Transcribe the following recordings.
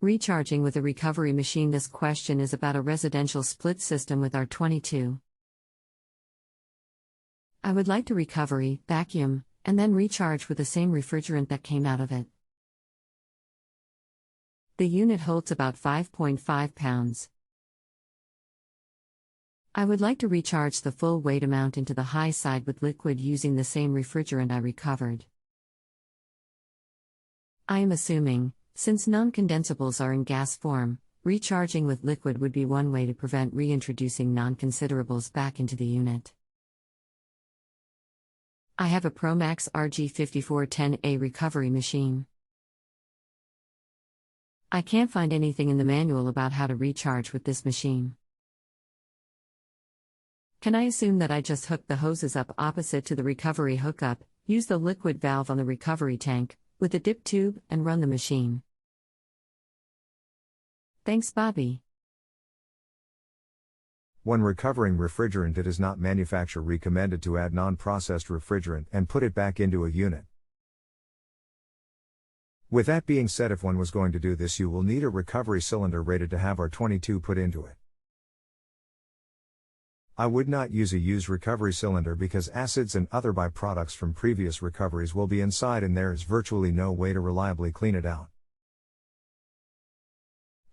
Recharging with a recovery machine. This question is about a residential split system with R22. I would like to recovery, vacuum, and then recharge with the same refrigerant that came out of it. The unit holds about 5.5 pounds. I would like to recharge the full weight amount into the high side with liquid using the same refrigerant I recovered. I am assuming, since non-condensables are in gas form, recharging with liquid would be one way to prevent reintroducing non-considerables back into the unit. I have a Promax RG5410a recovery machine. I can't find anything in the manual about how to recharge with this machine. Can I assume that I just hook the hoses up opposite to the recovery hookup, use the liquid valve on the recovery tank, with a dip tube, and run the machine? Thanks, Bobby. When recovering refrigerant, it is not manufacturer recommended to add non-processed refrigerant and put it back into a unit. With that being said, if one was going to do this, you will need a recovery cylinder rated to have R22 put into it. I would not use a used recovery cylinder because acids and other byproducts from previous recoveries will be inside and there is virtually no way to reliably clean it out.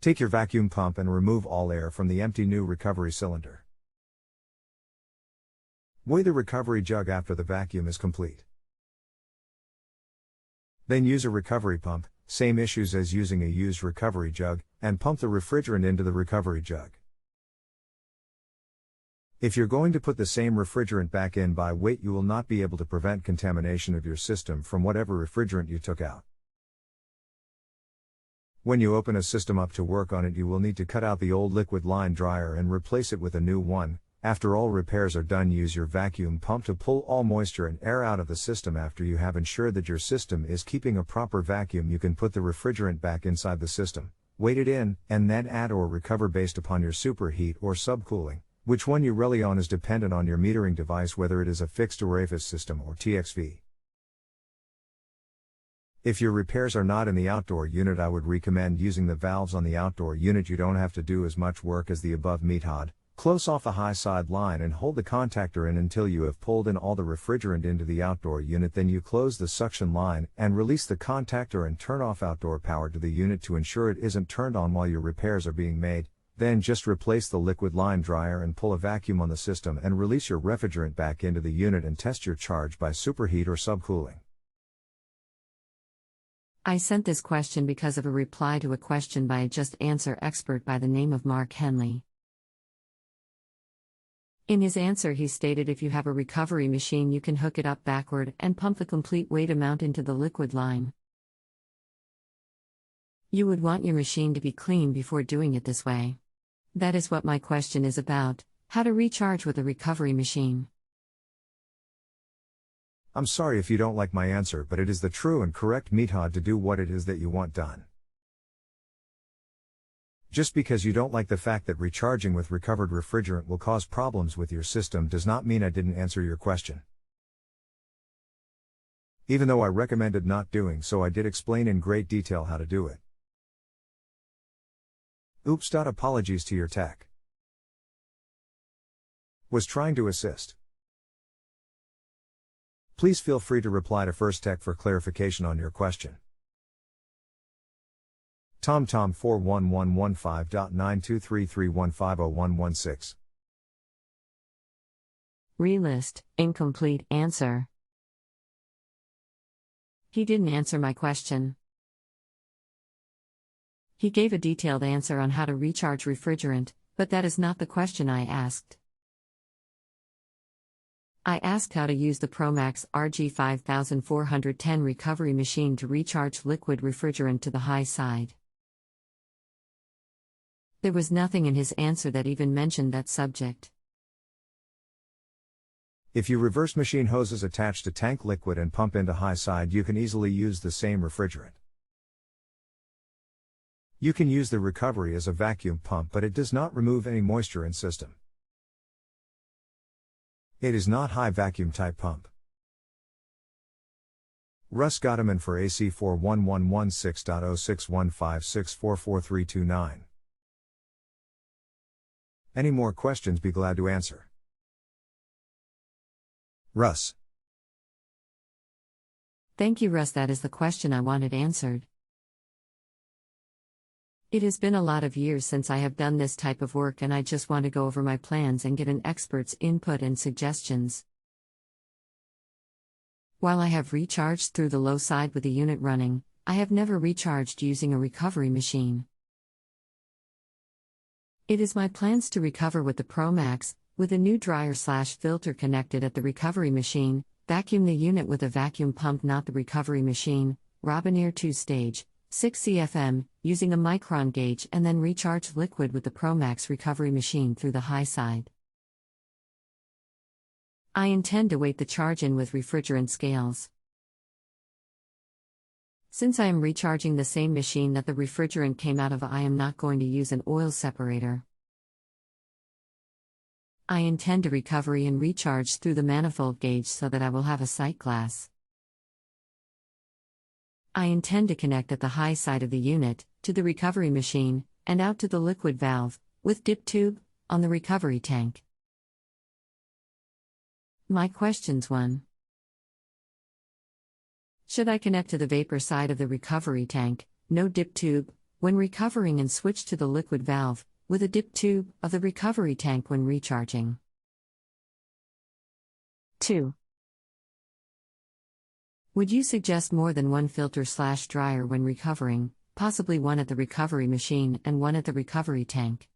Take your vacuum pump and remove all air from the empty new recovery cylinder. Weigh the recovery jug after the vacuum is complete. Then use a recovery pump, same issues as using a used recovery jug, and pump the refrigerant into the recovery jug. If you're going to put the same refrigerant back in by weight, you will not be able to prevent contamination of your system from whatever refrigerant you took out. When you open a system up to work on it, you will need to cut out the old liquid line dryer and replace it with a new one. After all repairs are done, use your vacuum pump to pull all moisture and air out of the system. After you have ensured that your system is keeping a proper vacuum, you can put the refrigerant back inside the system, weight it in, and then add or recover based upon your superheat or subcooling. Which one you rely on is dependent on your metering device, whether it is a fixed or AFIS system or TXV. If your repairs are not in the outdoor unit, I would recommend using the valves on the outdoor unit. You don't have to do as much work as the above method. Close off the high side line and hold the contactor in until you have pulled in all the refrigerant into the outdoor unit. Then you close the suction line and release the contactor and turn off outdoor power to the unit to ensure it isn't turned on while your repairs are being made. Then just replace the liquid line dryer and pull a vacuum on the system and release your refrigerant back into the unit and test your charge by superheat or subcooling. I sent this question because of a reply to a question by a JustAnswer expert by the name of Mark Henley. In his answer, he stated if you have a recovery machine, you can hook it up backward and pump the complete weight amount into the liquid line. You would want your machine to be clean before doing it this way. That is what my question is about: how to recharge with a recovery machine. I'm sorry if you don't like my answer, but it is the true and correct method to do what it is that you want done. Just because you don't like the fact that recharging with recovered refrigerant will cause problems with your system does not mean I didn't answer your question. Even though I recommended not doing so, I did explain in great detail how to do it. Oops. Apologies to your tech. Was trying to assist. Please feel free to reply to First Tech for clarification on your question. TomTom 41115.92331501116. Relist, incomplete answer. He didn't answer my question. He gave a detailed answer on how to recharge refrigerant, but that is not the question I asked. I asked how to use the Promax RG5410 recovery machine to recharge liquid refrigerant to the high side. There was nothing in his answer that even mentioned that subject. If you reverse machine hoses attached to tank liquid and pump into high side, you can easily use the same refrigerant. You can use the recovery as a vacuum pump, but it does not remove any moisture in system. It is not high vacuum type pump. Russ Gottman for AC411116.06156444329. Any more questions? Be glad to answer. Russ. Thank you, Russ. That is the question I wanted answered. It has been a lot of years since I have done this type of work, and I just want to go over my plans and get an expert's input and suggestions. While I have recharged through the low side with the unit running, I have never recharged using a recovery machine. It is my plans to recover with the Promax, with a new dryer/filter connected at the recovery machine, vacuum the unit with a vacuum pump, not the recovery machine, Robinair 2-stage, 6 CFM, using a micron gauge, and then recharge liquid with the Promax recovery machine through the high side. I intend to weight the charge in with refrigerant scales. Since I am recharging the same machine that the refrigerant came out of, I am not going to use an oil separator. I intend to recovery and recharge through the manifold gauge so that I will have a sight glass. I intend to connect at the high side of the unit, to the recovery machine, and out to the liquid valve, with dip tube, on the recovery tank. My questions: 1. Should I connect to the vapor side of the recovery tank, no dip tube, when recovering, and switch to the liquid valve, with a dip tube, of the recovery tank when recharging? 2. Would you suggest more than one filter/dryer when recovering, possibly one at the recovery machine and one at the recovery tank?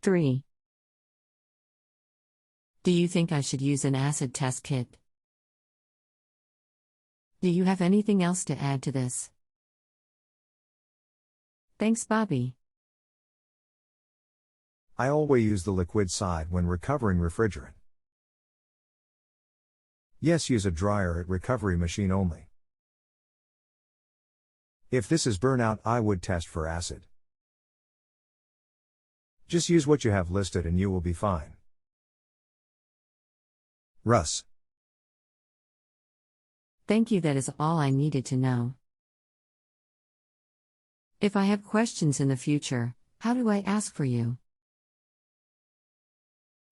3. Do you think I should use an acid test kit? Do you have anything else to add to this? Thanks, Bobby. I always use the liquid side when recovering refrigerant. Yes, use a dryer at recovery machine only. If this is burnout, I would test for acid. Just use what you have listed and you will be fine. Russ. Thank you, that is all I needed to know. If I have questions in the future, how do I ask for you?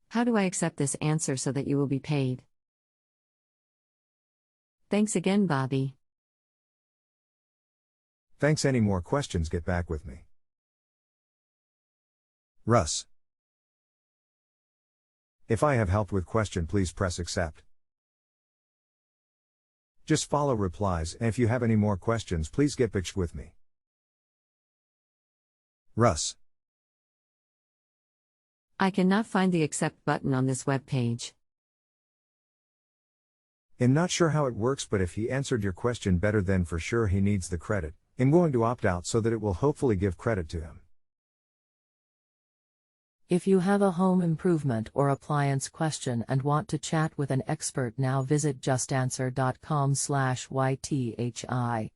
How do I accept this answer so that you will be paid? Thanks again, Bobby. Thanks. Any more questions, get back with me. Russ. If I have helped with question, please press accept. Just follow replies, and if you have any more questions, please get back with me. Russ. I cannot find the accept button on this web page. I'm not sure how it works, but if he answered your question better, then for sure he needs the credit. I'm going to opt out so that it will hopefully give credit to him. If you have a home improvement or appliance question and want to chat with an expert now, visit JustAnswer.com/YTHI.